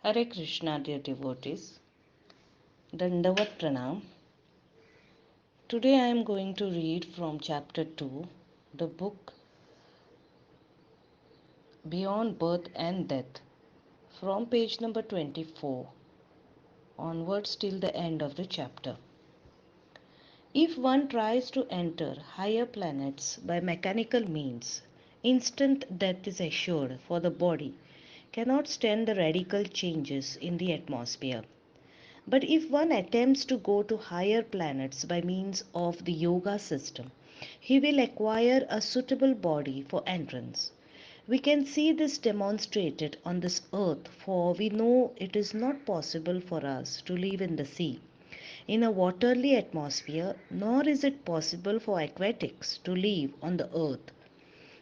Hare Krishna, dear devotees. Dandavat Pranam. Today I am going to read from chapter 2, the book Beyond Birth and Death, from page number 24 onwards till the end of the chapter. If one tries to enter higher planets by mechanical means, instant death is assured, for the body cannot stand the radical changes in the atmosphere. But if one attempts to go to higher planets by means of the yoga system, he will acquire a suitable body for entrance. We can see this demonstrated on this earth, for we know it is not possible for us to live in the sea, in a watery atmosphere, nor is it possible for aquatics to live on the earth.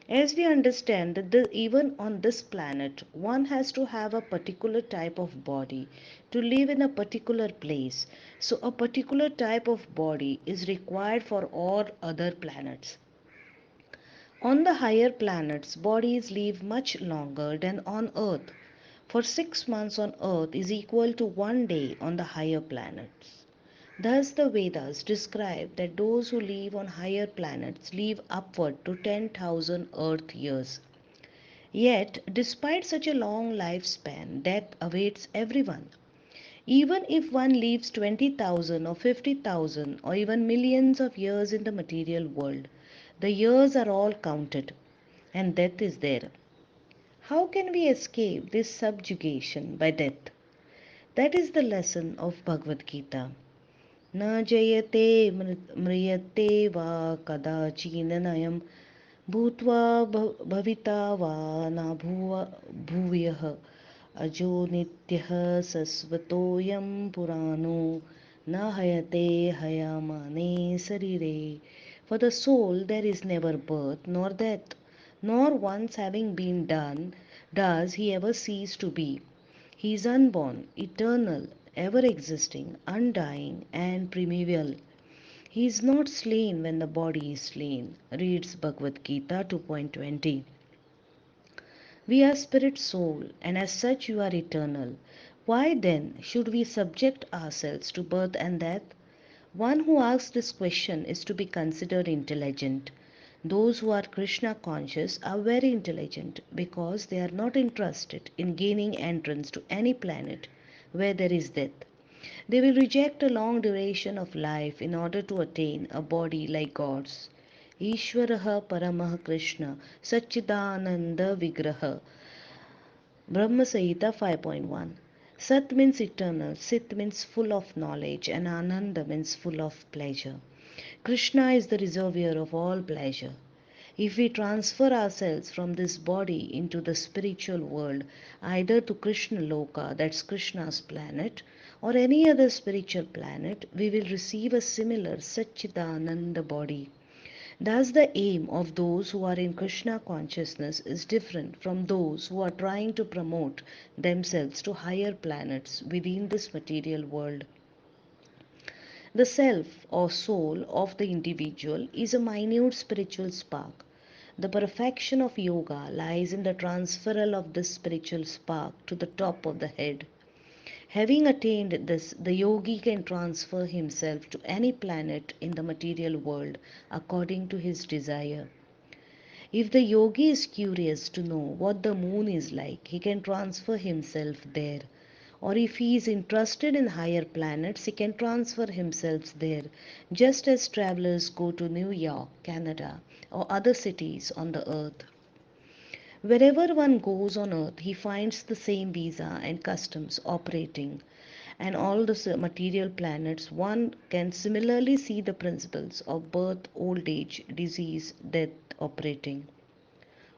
As we understand that even on this planet, one has to have a particular type of body to live in a particular place. So, a particular type of body is required for all other planets. On the higher planets, bodies live much longer than on Earth. For 6 months on Earth is equal to one day on the higher planets. Thus, the Vedas describe that those who live on higher planets live upward to 10,000 Earth years. Yet, despite such a long lifespan, death awaits everyone. Even if one lives 20,000 or 50,000 or even millions of years in the material world, the years are all counted and death is there. How can we escape this subjugation by death? That is the lesson of Bhagavad Gita. न जयते म्रियते वा कदाचिन्नयम् भूत्वा भविता वा न भूयः अजो नित्यः सस्वतोऽयं पुराणो न हयते हयामाने शरीरे. For the soul there is never birth nor death, nor once having been done does he ever cease to be. He is unborn, eternal, ever existing, undying, and primeval. He is not slain when the body is slain, reads Bhagavad Gita 2.20. We are spirit soul, and as such you are eternal. Why then should we subject ourselves to birth and death? One who asks this question is to be considered intelligent. Those who are Krishna conscious are very intelligent because they are not interested in gaining entrance to any planet where there is death. They will reject a long duration of life in order to attain a body like God's. Ishwarah Paramah Krishna Satchidananda Vigraha Brahma Samhita 5.1. Sat means eternal, Sit means full of knowledge, and Ananda means full of pleasure. Krishna is the reservoir of all pleasure. If we transfer ourselves from this body into the spiritual world, either to Krishna Loka, that's Krishna's planet, or any other spiritual planet, we will receive a similar Satchidananda body. Thus, the aim of those who are in Krishna consciousness is different from those who are trying to promote themselves to higher planets within this material world. The self or soul of the individual is a minute spiritual spark. The perfection of yoga lies in the transferal of this spiritual spark to the top of the head. Having attained this, the yogi can transfer himself to any planet in the material world according to his desire. If the yogi is curious to know what the moon is like, he can transfer himself there. Or if he is interested in higher planets, he can transfer himself there, just as travelers go to New York, Canada, or other cities on the earth. Wherever one goes on earth, he finds the same visa and customs operating, and all the material planets one can similarly see the principles of birth, old age, disease, death operating.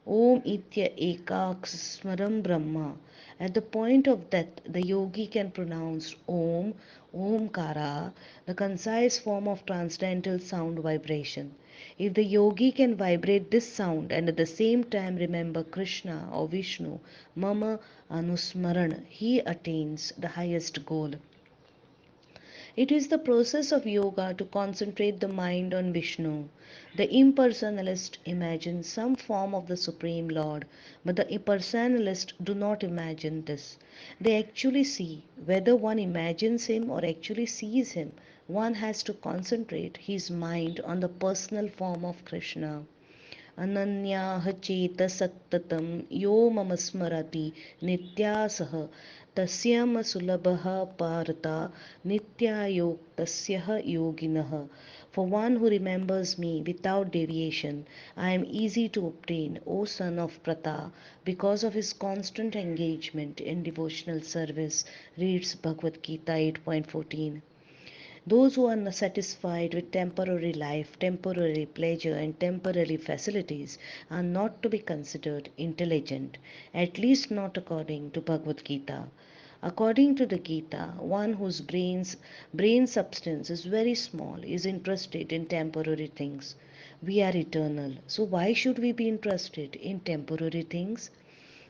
Om Itya Ekaksmaram Brahma. At the point of death, the yogi can pronounce Om, Omkara, the concise form of transcendental sound vibration. If the yogi can vibrate this sound and at the same time remember Krishna or Vishnu, Mama Anusmaran, he attains the highest goal. It is the process of yoga to concentrate the mind on Vishnu. The impersonalists imagine some form of the Supreme Lord, but the personalists do not imagine this. They actually see. Whether one imagines him or actually sees him, one has to concentrate his mind on the personal form of Krishna. अनन्याः चेतसत्ततं यो मम स्मरति नित्यासः तस्य म सुलभः पारता नित्यायोक्तस्य योगिनः. For one who remembers me without deviation, I am easy to obtain, O son of Pratha, because of his constant engagement in devotional service, reads Bhagavad Gita 8.14. Those who are satisfied with temporary life, temporary pleasure, and temporary facilities are not to be considered intelligent, at least not according to Bhagavad Gita. According to the Gita, one whose brain substance is very small is interested in temporary things. We are eternal, so why should we be interested in temporary things?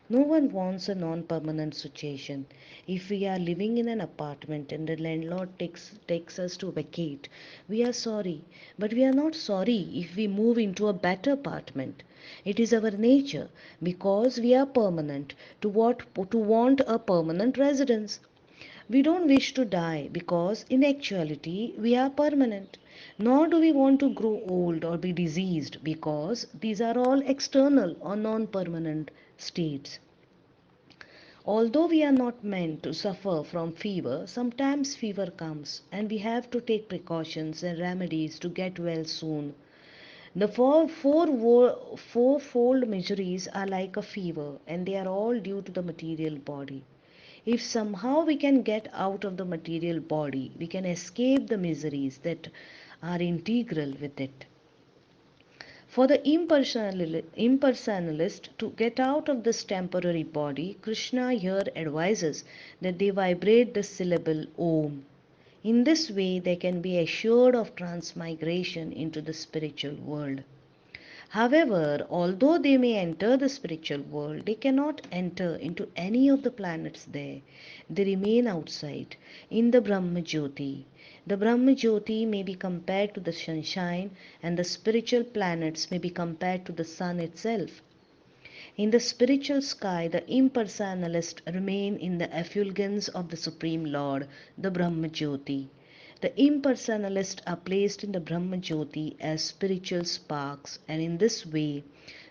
No one wants a non permanent situation. If we are living in an apartment and the landlord takes us to vacate, we are sorry. But we are not sorry if we move into a better apartment. It is our nature, because we are permanent, to want a permanent residence. We don't wish to die because in actuality we are permanent. Nor do we want to grow old or be diseased because these are all external or non permanent states. Although we are not meant to suffer from fever, sometimes fever comes and we have to take precautions and remedies to get well soon. The fourfold miseries are like a fever and they are all due to the material body. If somehow we can get out of the material body, we can escape the miseries that are integral with it. For the impersonalist to get out of this temporary body, Krishna here advises that they vibrate the syllable Om. In this way, they can be assured of transmigration into the spiritual world. However, although they may enter the spiritual world, they cannot enter into any of the planets there. They remain outside, in the Brahma Jyoti. The Brahma Jyoti may be compared to the sunshine, and the spiritual planets may be compared to the sun itself. In the spiritual sky, the impersonalists remain in the effulgence of the Supreme Lord, the Brahma Jyoti. The impersonalists are placed in the Brahma Jyoti as spiritual sparks, and in this way,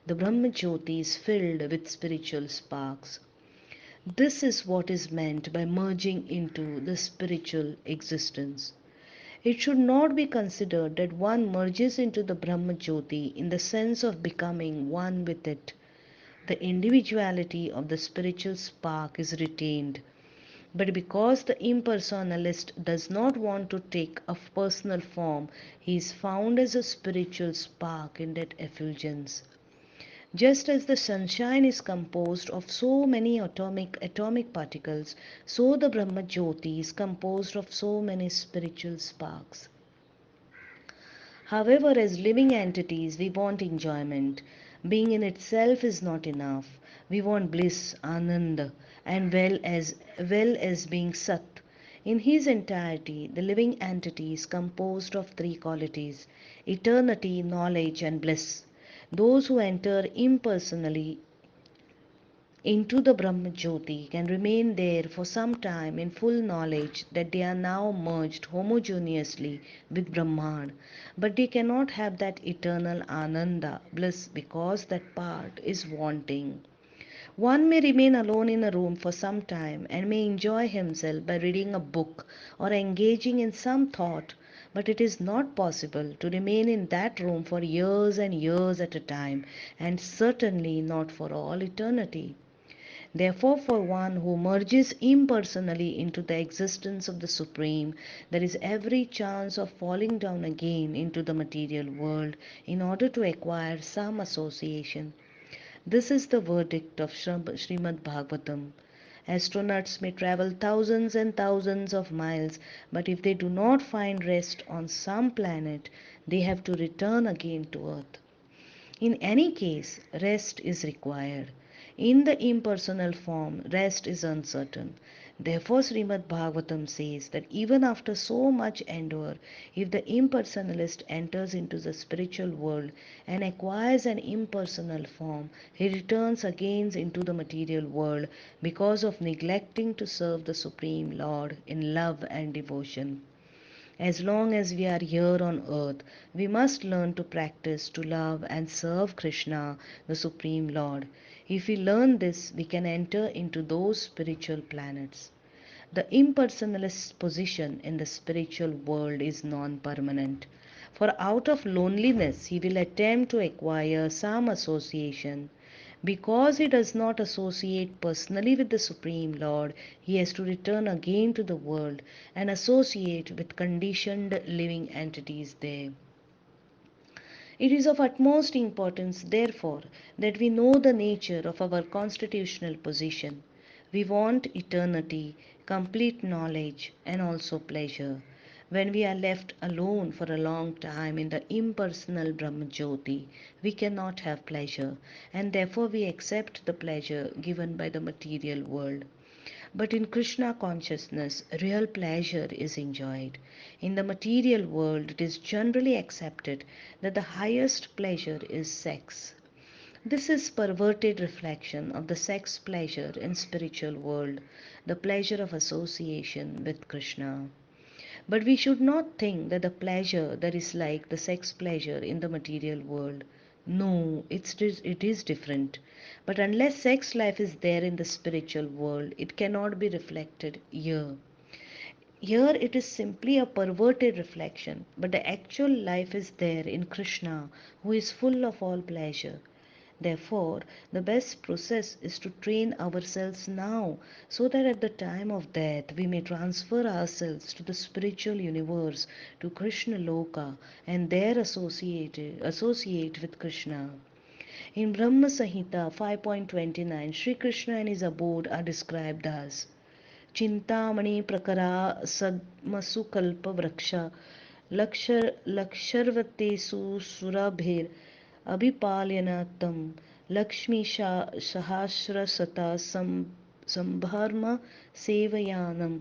the Brahma Jyoti is filled with spiritual sparks. This is what is meant by merging into the spiritual existence. It should not be considered that one merges into the Brahma Jyoti in the sense of becoming one with it. The individuality of the spiritual spark is retained. But because the impersonalist does not want to take a personal form, he is found as a spiritual spark in that effulgence. Just as the sunshine is composed of so many atomic particles, so the Brahma Jyoti is composed of so many spiritual sparks. However, as living entities, we want enjoyment. Being in itself is not enough. We want bliss, ananda, and well as being sat. In his entirety, the living entity is composed of three qualities: eternity, knowledge, and bliss. Those who enter impersonally into the Brahma Jyoti can remain there for some time in full knowledge that they are now merged homogeneously with Brahman, but they cannot have that eternal Ananda, bliss, because that part is wanting. One may remain alone in a room for some time and may enjoy himself by reading a book or engaging in some thought, but it is not possible to remain in that room for years and years at a time, and certainly not for all eternity. Therefore, for one who merges impersonally into the existence of the Supreme, there is every chance of falling down again into the material world in order to acquire some association. This is the verdict of Srimad Bhagavatam. Astronauts may travel thousands and thousands of miles, but if they do not find rest on some planet, they have to return again to Earth. In any case, rest is required. In the impersonal form, rest is uncertain. Therefore, Srimad Bhagavatam says that even after so much endure, if the impersonalist enters into the spiritual world and acquires an impersonal form, he returns again into the material world because of neglecting to serve the Supreme Lord in love and devotion. As long as we are here on earth, we must learn to practice to love and serve Krishna, the Supreme Lord. If we learn this, we can enter into those spiritual planets. The impersonalist's position in the spiritual world is non permanent. For out of loneliness, he will attempt to acquire some association. Because he does not associate personally with the Supreme Lord, he has to return again to the world and associate with conditioned living entities there. It is of utmost importance, therefore, that we know the nature of our constitutional position. We want eternity, complete knowledge, and also pleasure. When we are left alone for a long time in the impersonal Brahmajyoti, we cannot have pleasure, and therefore we accept the pleasure given by the material world. But in Krishna consciousness, real pleasure is enjoyed. In the material world, it is generally accepted that the highest pleasure is sex. This is perverted reflection of the sex pleasure in spiritual world, the pleasure of association with Krishna. But we should not think that the pleasure that is like the sex pleasure in the material world. No, it is different. But unless sex life is there in the spiritual world, it cannot be reflected here. Here it is simply a perverted reflection, but the actual life is there in Krishna, who is full of all pleasure. Therefore, the best process is to train ourselves now so that at the time of death we may transfer ourselves to the spiritual universe, to Krishna Loka, and there associate with Krishna. In Brahma Samhita 5.29, Sri Krishna and his abode are described as Chintamani प्रकरा सद्मसुकल्प वृक्ष लक्षर्वतेषु सुरभिर अभिपाल्यनतं Lakshmi सहस्रशता संभर्म सेवयानम्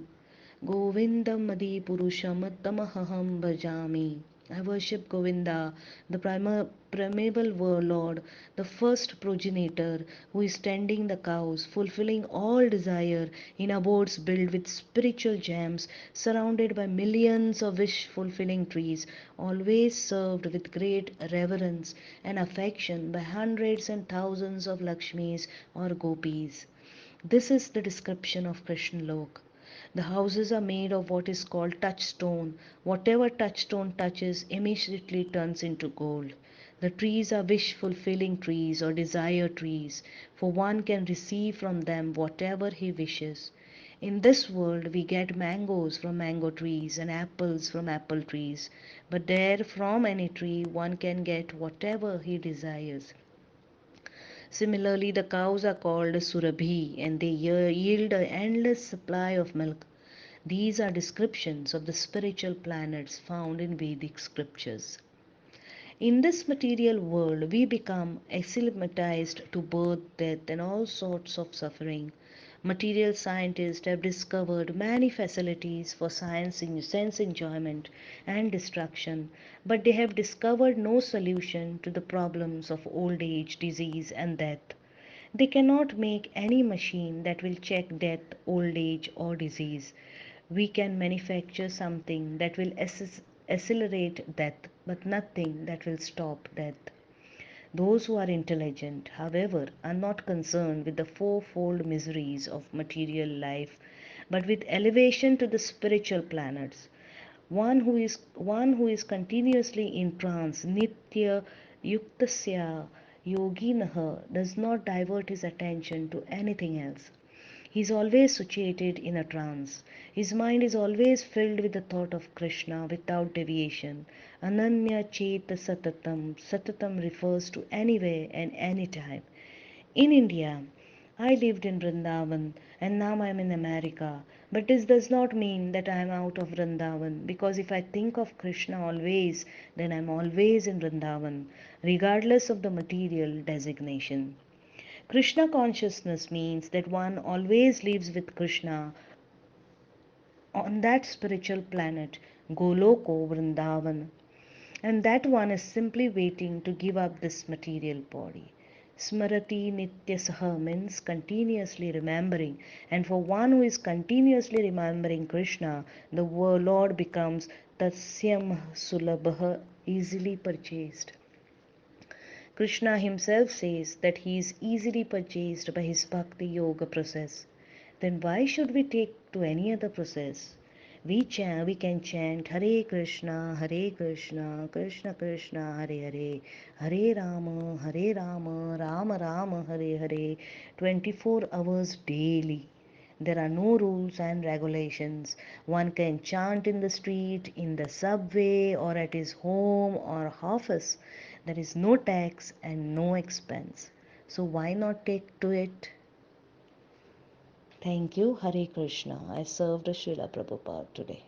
Govindamadipurusham tamaham bhajami. I worship Govinda, the primeval Lord, the first progenitor, who is tending the cows, fulfilling all desire in abodes built with spiritual gems, surrounded by millions of wish-fulfilling trees, always served with great reverence and affection by hundreds and thousands of Lakshmis or Gopis. This is the description of Krishna Lok. The houses are made of what is called touchstone. Whatever touchstone touches immediately turns into gold. The trees are wish fulfilling trees or desire trees, for one can receive from them whatever he wishes. In this world, we get mangoes from mango trees and apples from apple trees, but there, from any tree, one can get whatever he desires. Similarly, the cows are called surabhi and they yield an endless supply of milk. These are descriptions of the spiritual planets found in Vedic scriptures. In this material world, we become acclimatized to birth, death, and all sorts of suffering. Material scientists have discovered many facilities for sense enjoyment and destruction, but they have discovered no solution to the problems of old age, disease, and death. They cannot make any machine that will check death, old age, or disease. We can manufacture something that will accelerate death, but nothing that will stop death. Those who are intelligent, however, are not concerned with the fourfold miseries of material life, but with elevation to the spiritual planets. One who is continuously in trance, nitya yuktasya yoginah, does not divert his attention to anything else. He is always situated in a trance. His mind is always filled with the thought of Krishna without deviation. Ananya Cheta Satatam. Satatam refers to anywhere and anytime. In India, I lived in Vrindavan and now I am in America. But this does not mean that I am out of Vrindavan, because if I think of Krishna always, then I am always in Vrindavan, regardless of the material designation. Krishna consciousness means that one always lives with Krishna on that spiritual planet, Goloko Vrindavan, and that one is simply waiting to give up this material body. Smrati Nityasaha means continuously remembering, and for one who is continuously remembering Krishna, the Lord becomes Tasyam Sulabha, easily purchased. Krishna himself says that he is easily purchased by his bhakti yoga process. Then why should we take to any other process? We can chant Hare Krishna, Krishna Krishna, Hare Hare, Hare Rama, Rama Rama, Hare Hare, 24 hours daily. There are no rules and regulations. One can chant in the street, in the subway, or at his home or office. There is no tax and no expense. So why not take to it? Thank you, Hare Krishna. I served a Śrila Prabhupada today.